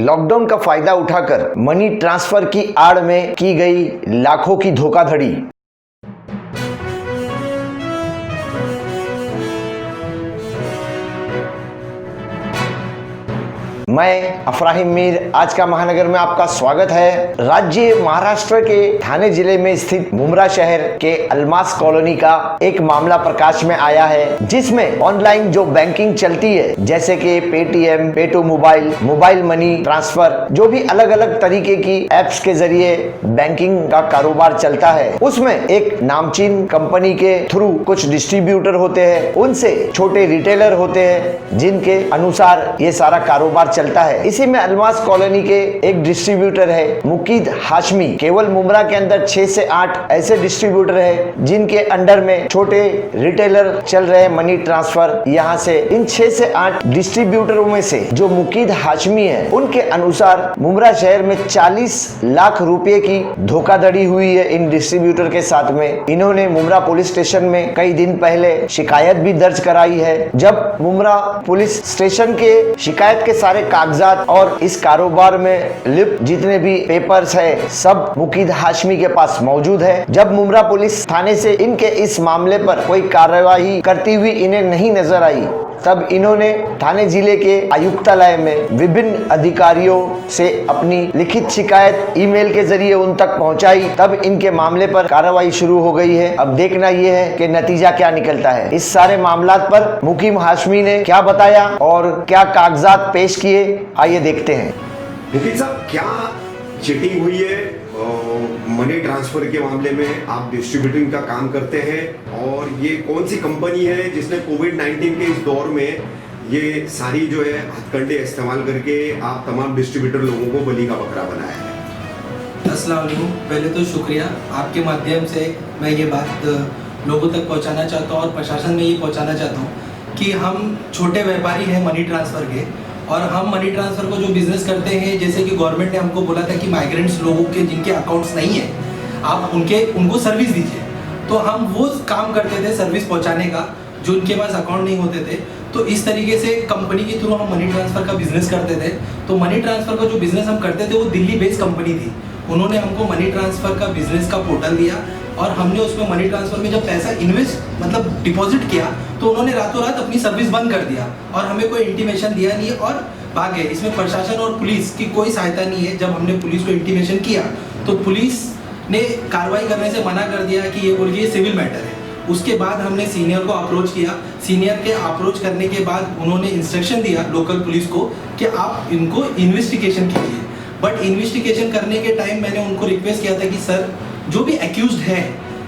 Lockdown का फायदा उठाकर मनी ट्रांसफर की आड़ में की गई लाखों की धोखाधड़ी। मैं अफराहिम मीर, आज का महानगर में आपका स्वागत है। राज्य महाराष्ट्र के ठाणे जिले में स्थित मुंब्रा शहर के अलमास कॉलोनी का एक मामला प्रकाश में आया है, जिसमें ऑनलाइन जो बैंकिंग चलती है, जैसे कि Paytm, pay to mobile, mobile money transfer, जो भी अलग अलग तरीके की एप्स के जरिए बैंकिंग का कारोबार चलता है, उसमें एक नामचीन कंपनी के थ्रू कुछ डिस्ट्रीब्यूटर होते हैं, उनसे छोटे रिटेलर होते हैं, जिनके अनुसार ये सारा कारोबार चलता है। इसी में अलमास कॉलोनी के एक डिस्ट्रीब्यूटर है मुकीद हाशमी। केवल मुंब्रा के अंदर 6 से 8 ऐसे डिस्ट्रीब्यूटर है जिनके अंडर में छोटे रिटेलर चल रहे मनी ट्रांसफर। यहाँ से इन 6 से 8 डिस्ट्रीब्यूटरों में से जो मुकीद हाशमी है, उनके अनुसार मुंब्रा शहर में 40 लाख रुपए की धोखाधड़ी हुई है इन डिस्ट्रीब्यूटर के साथ में। इन्होंने मुंब्रा पुलिस स्टेशन में कई दिन पहले शिकायत भी दर्ज कराई है। जब मुंब्रा पुलिस स्टेशन के शिकायत के सारे कागजात और इस कारोबार में लिप्त जितने भी पेपर्स है, सब मुकीद हाशमी के पास मौजूद है। जब मुंब्रा पुलिस थाने से इनके इस मामले पर कोई कार्रवाई करती हुई इन्हें नहीं नजर आई, तब इन्होंने थाने जिले के आयुक्तालय में विभिन्न अधिकारियों से अपनी लिखित शिकायत ईमेल के जरिए उन तक पहुंचाई। तब इनके मामले पर कार्रवाई शुरू हो गई है। अब देखना यह है कि नतीजा क्या निकलता है। इस सारे मामलात पर मुकीम हाशमी ने क्या बताया और क्या कागजात पेश किए, आइए देखते हैं। मुकीद साहब, क्या चीटिंग हुई है? मनी ट्रांसफर के मामले में आप डिस्ट्रीब्यूटिंग का काम करते हैं, और ये कौन सी कंपनी है जिसने कोविड-19 के इस दौर में ये सारी जो है हथकंडे इस्तेमाल करके आप तमाम डिस्ट्रीब्यूटर लोगों को बलि का बकरा बनाया है? अस्सलाम वालेकुम। पहले तो शुक्रिया, आपके माध्यम से मैं ये बात लोगों तक पहुंचाना चाहता हूं और प्रशासन में ये पहुंचाना चाहता हूं कि हम छोटे व्यापारी हैं मनी ट्रांसफ़र के, और हम मनी ट्रांसफ़र को जो बिज़नेस करते हैं, जैसे कि गवर्नमेंट ने हमको बोला था कि माइग्रेंट्स लोगों के जिनके अकाउंट्स नहीं है, आप उनको सर्विस दीजिए। तो हम वो काम करते थे सर्विस पहुंचाने का, जो उनके पास अकाउंट नहीं होते थे। तो इस तरीके से कंपनी के थ्रू हम मनी ट्रांसफ़र का बिज़नेस करते थे। तो मनी ट्रांसफ़र का जो बिज़नेस हम करते थे वो दिल्ली बेस्ड कंपनी थी। उन्होंने हमको मनी ट्रांसफ़र का बिज़नेस का पोर्टल दिया, और हमने उसमें मनी ट्रांसफ़र में जब पैसा इन्वेस्ट डिपॉजिट किया, तो उन्होंने रातों रात अपनी सर्विस बंद कर दिया और हमें कोई इंटीमेशन दिया नहीं और भाग गए। इसमें प्रशासन और पुलिस की कोई सहायता नहीं है। जब हमने पुलिस को इंटीमेशन किया तो पुलिस ने कार्रवाई करने से मना कर दिया कि ये बोलिए सिविल मैटर है। उसके बाद हमने सीनियर को अप्रोच किया। सीनियर के अप्रोच करने के बाद उन्होंने इंस्ट्रक्शन दिया लोकल पुलिस को कि आप इनको इन्वेस्टिगेशन कीजिए। बट इन्वेस्टिगेशन करने के टाइम मैंने उनको रिक्वेस्ट किया था कि सर, जो भी एक्यूज्ड है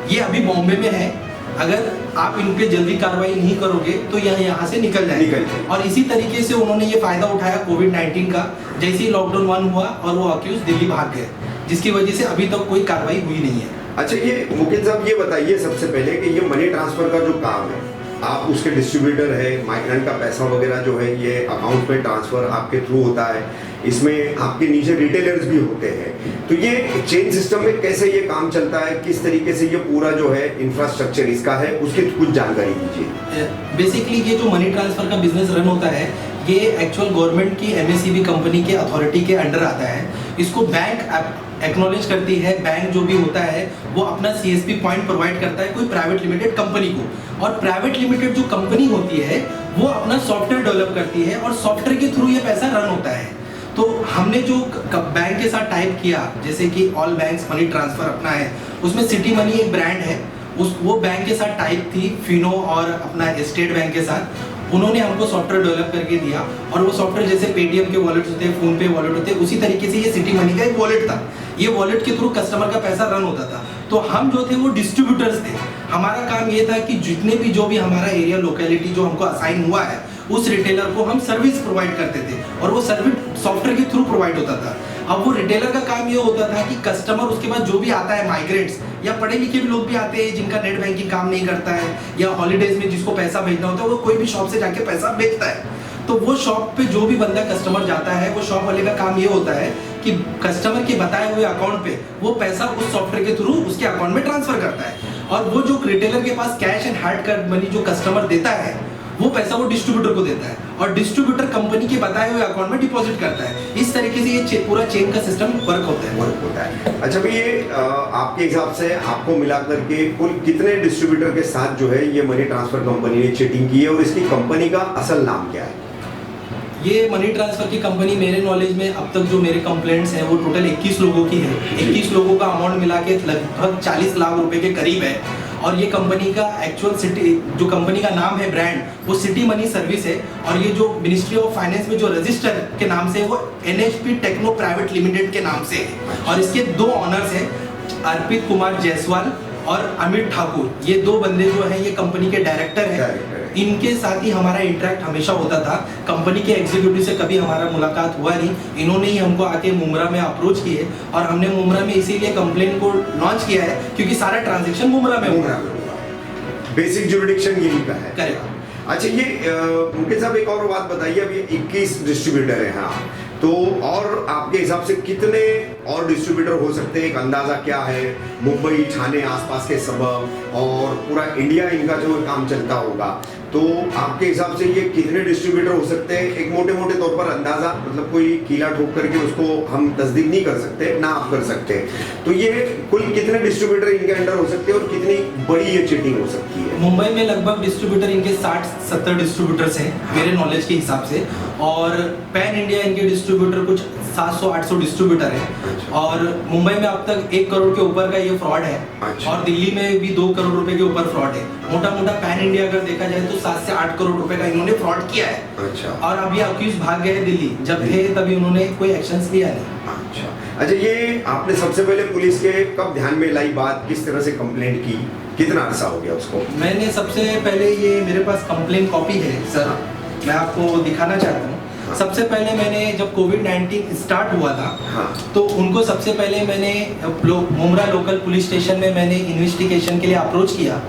ये अभी बॉम्बे में है, अगर आप इन पे जल्दी कार्रवाई नहीं करोगे तो यहाँ से निकल जाएंगे। और इसी तरीके से उन्होंने ये फायदा उठाया कोविड-19 का। जैसे ही लॉकडाउन 1 हुआ और वो अक्यूज दिल्ली भाग गए, जिसकी वजह से अभी तक कोई कार्रवाई हुई नहीं है। अच्छा, ये मुकीद साहब ये बताइए सबसे पहले कि ये मनी ट्रांसफर का जो काम है, आप उसके डिस्ट्रीब्यूटर है, माइग्रेंट का पैसा वगैरह जो है ये अकाउंट में ट्रांसफर आपके थ्रू होता है, इसमें आपके नीचे रिटेलर्स भी होते हैं, तो ये चेन सिस्टम में कैसे ये काम चलता है, किस तरीके से ये पूरा जो है इंफ्रास्ट्रक्चर इसका है, उसकी कुछ जानकारी दीजिए। बेसिकली ये जो मनी ट्रांसफर का बिजनेस रन होता है, ये एक्चुअल गवर्नमेंट की MSCB कंपनी के अथॉरिटी के अंडर आता है। इसको बैंक एक्नॉलेज करती है। बैंक जो भी होता है वो अपना CSP पॉइंट प्रोवाइड करता है कोई प्राइवेट लिमिटेड कंपनी को, और प्राइवेट लिमिटेड जो कंपनी होती है वो अपना सॉफ्टवेयर डेवलप करती है, और सॉफ्टवेयर के थ्रू ये पैसा रन होता है। तो हमने जो बैंक के साथ टाइप किया, जैसे कि ऑल बैंक्स मनी ट्रांसफर अपना है, उसमें सिटी मनी एक ब्रांड है, वो बैंक के साथ टाइप थी फिनो और अपना स्टेट बैंक के साथ। उन्होंने हमको सॉफ्टवेयर डेवलप करके दिया, और वो सॉफ्टवेयर जैसे पेटीएम के वॉलेट होते हैं, फोन पे वॉलेट होते हैं, उसी तरीके से ये सिटी मनी का एक वॉलेट था। ये वॉलेट के थ्रू कस्टमर का पैसा रन होता था। तो हम जो थे वो डिस्ट्रीब्यूटर्स थे। हमारा काम ये था कि जितने भी जो भी हमारा एरिया लोकेलिटी जो हमको असाइन हुआ है, उस रिटेलर को हम सर्विस प्रोवाइड करते थे, और वो सर्विस सॉफ्टवेयर के थ्रू प्रोवाइड होता था। अब वो रिटेलर का काम ये होता था कि कस्टमर उसके बाद जो भी आता है, माइग्रेंट्स या पढ़े लिखे भी लोग भी आते हैं जिनका नेट बैंकिंग काम नहीं करता है, या हॉलीडेज में जिसको पैसा भेजना होता है, वो कोई भी शॉप से जाके पैसा भेजता है। तो वो शॉप पे जो भी बंदा कस्टमर जाता है, वो शॉप वाले का काम ये होता है कि कस्टमर के बताए हुए अकाउंट पे वो पैसा उस सॉफ्टवेयर के थ्रू उसके अकाउंट में ट्रांसफर करता है। और वो जो रिटेलर के पास cash and hard card money जो कस्टमर देता है, वो पैसा वो डिस्ट्रीब्यूटर को देता है और डिस्ट्रीब्यूटर कंपनी के बताए हुए अकाउंट में डिपॉजिट करता है। इस तरीके से ये पूरा चेन का सिस्टम वर्क होता है। अच्छा भाई, ये आपके हिसाब से आपको मिला करके कुल कितने डिस्ट्रीब्यूटर के साथ जो है ये मनी ट्रांसफर कंपनी ने चीटिंग की है और इसकी कंपनी का असल नाम क्या है? ये मनी ट्रांसफर की कंपनी मेरे नॉलेज में अब तक जो मेरे कंप्लेंट्स हैं वो टोटल 21 लोगों की है। 21 लोगों का अमाउंट मिला के लगभग 40 लाख रुपए के करीब है। और ये कंपनी का एक्चुअल सिटी, जो कंपनी का नाम है ब्रांड, वो सिटी मनी सर्विस है। और ये जो मिनिस्ट्री ऑफ फाइनेंस में जो रजिस्टर के नाम से है वो NHP टेक्नो प्राइवेट लिमिटेड के नाम से है। और इसके 2 ऑनर्स हैं, अर्पित कुमार जायसवाल और अमित ठाकुर। ये 2 बंदे जो हैं ये कंपनी के डायरेक्टर हैं। इनके साथ ही हमारा इंटरेक्ट हमेशा होता था। कंपनी के एग्जीक्यूटिव से कभी हमारा मुलाकात हुआ नहीं। इन्होंने ही हमको आके मुमरा में अप्रोच किए और हमने मुमरा में इसीलिए कंप्लेंट को लॉन्च किया है क्योंकि सारा ट्रांजैक्शन मुमरा में हुआ। बेसिक जुरिडिक्शन यही का है। करेक्ट। अच्छा, ये मुकेश साहब एक और बात बताइए, अभी 21 डिस्ट्रीब्यूटर हैं, हाँ, तो और आपके हिसाब से कितने और डिस्ट्रीब्यूटर हो सकते हैं? एक अंदाजा क्या है? मुंबई, ठाणे, आसपास के सबब और पूरा इंडिया इनका जो काम चलता होगा, तो आपके हिसाब से ये कितने डिस्ट्रीब्यूटर हो सकते हैं? एक मोटे मोटे तौर पर अंदाजा, मतलब कोई कीला ठोक करके उसको हम तस्दीक नहीं कर सकते ना आप कर सकते, तो ये कुल कितने डिस्ट्रीब्यूटर इनके अंडर हो सकते हैं और कितनी बड़ी ये चीटिंग हो सकती है? मुंबई में लगभग डिस्ट्रीब्यूटर इनके 60-70 डिस्ट्रीब्यूटर्स हैं मेरे नॉलेज के हिसाब से। और पैन इंडिया इनके डिस्ट्रीब्यूटर कुछ 700-800 डिस्ट्रीब्यूटर हैं। और मुंबई में अब तक 1 करोड़ के ऊपर का ये फ्रॉड है। और दिल्ली में भी 2 करोड़ रुपए के ऊपर फ्रॉड है। मोटा मोटा पैन इंडिया अगर देखा जाए तो 7 से 8 करोड़ रुपए का इन्होंने फ्रॉड किया है। अच्छा। और अभी अक्यूज भाग गए दिल्ली, जब थे तभी उन्होंने कोई एक्शंस लिया नहीं। अच्छा, ये आपने सबसे पहले पुलिस के कब ध्यान में लाई बात, किस तरह से कंप्लेंट की, कितना अरसा हो गया उसको? मैंने सबसे पहले, ये मेरे पास कंप्लेंट कॉपी है सर, मैं आपको दिखाना चाहता हूँ। सबसे पहले मैंने जब कोविड-19 स्टार्ट हुआ था, तो उनको सबसे पहले मैंने मुमरा लोकल पुलिस स्टेशन में मैंने इन्वेस्टिगेशन के लिए अप्रोच किया।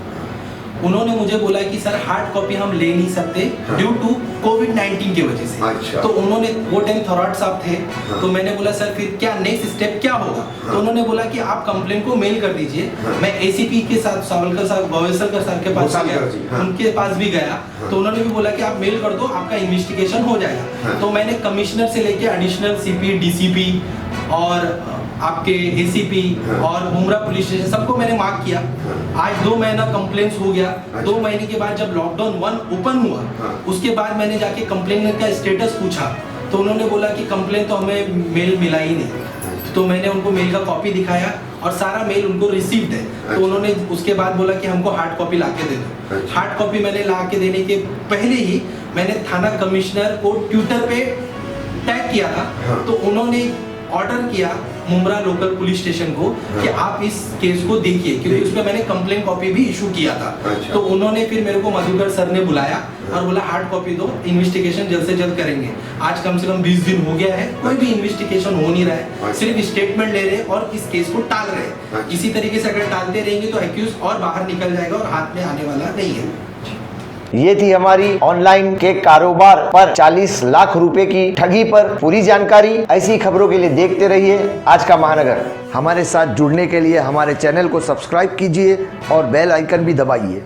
उन्होंने मुझे बोला कि सर हार्ड कॉपी हम ले नहीं सकते ड्यू टू कोविड-19 की वजह से। अच्छा। तो उन्होंने, वो टाइम थॉराट साहब थे, तो मैंने बोला सर फिर क्या नेक्स्ट स्टेप क्या होगा? तो उन्होंने बोला कि आप कंप्लेंट को मेल कर दीजिए। मैं ACP के साथ सावलकर साहब, गवेसलकर साहब के पास गया, उनके पास भी गया, तो उन्होंने भी बोला कि आप मेल कर दो, आपका इन्वेस्टिगेशन हो जाएगा। तो मैंने कमिश्नर से लेके एडिशनल CP, DCP और आपके ACP और मुमरा पुलिस स्टेशन सबको मैंने मार्क किया। आज 2 महीना कंप्लेंट्स हो गया। 2 महीने के बाद जब लॉकडाउन 1 ओपन हुआ, उसके बाद मैंने जाके कंप्लेंट का स्टेटस पूछा, तो उन्होंने बोला कि कंप्लेंट तो हमें मेल मिला ही नहीं। तो मैंने उनको मेल का कॉपी दिखाया और सारा मेल उनको रिसीव्ड है। तो उन्होंने उसके बाद बोला कि हमको हार्ड कॉपी ला के दे दो। हार्ड कॉपी मैंने ला के देने के पहले ही मैंने थाना कमिश्नर को ट्विटर पे टैग किया था। तो उन्होंने ऑर्डर किया मुमरा लोकल पुलिस स्टेशन को कि आप इस केस को देखिए, क्योंकि उसमें मैंने कंप्लेंट कॉपी भी इशू किया था। तो उन्होंने फिर मेरे को मधुकर सर ने बुलाया और बोला हार्ड कॉपी दो, इन्वेस्टिगेशन जल्द से जल्द करेंगे। आज कम से कम 20 दिन हो गया है, कोई भी इन्वेस्टिगेशन हो नहीं रहा है, सिर्फ स्टेटमेंट ले रहे और इस केस को टाल रहे हैं। इसी तरीके से अगर टालते रहेंगे तो एक्यूज और बाहर निकल जाएगा और हाथ में आने वाला नहीं है। ये थी हमारी ऑनलाइन के कारोबार पर 40 लाख रुपए की ठगी पर पूरी जानकारी। ऐसी खबरों के लिए देखते रहिए आज का महानगर। हमारे साथ जुड़ने के लिए हमारे चैनल को सब्सक्राइब कीजिए और बेल आइकन भी दबाइए।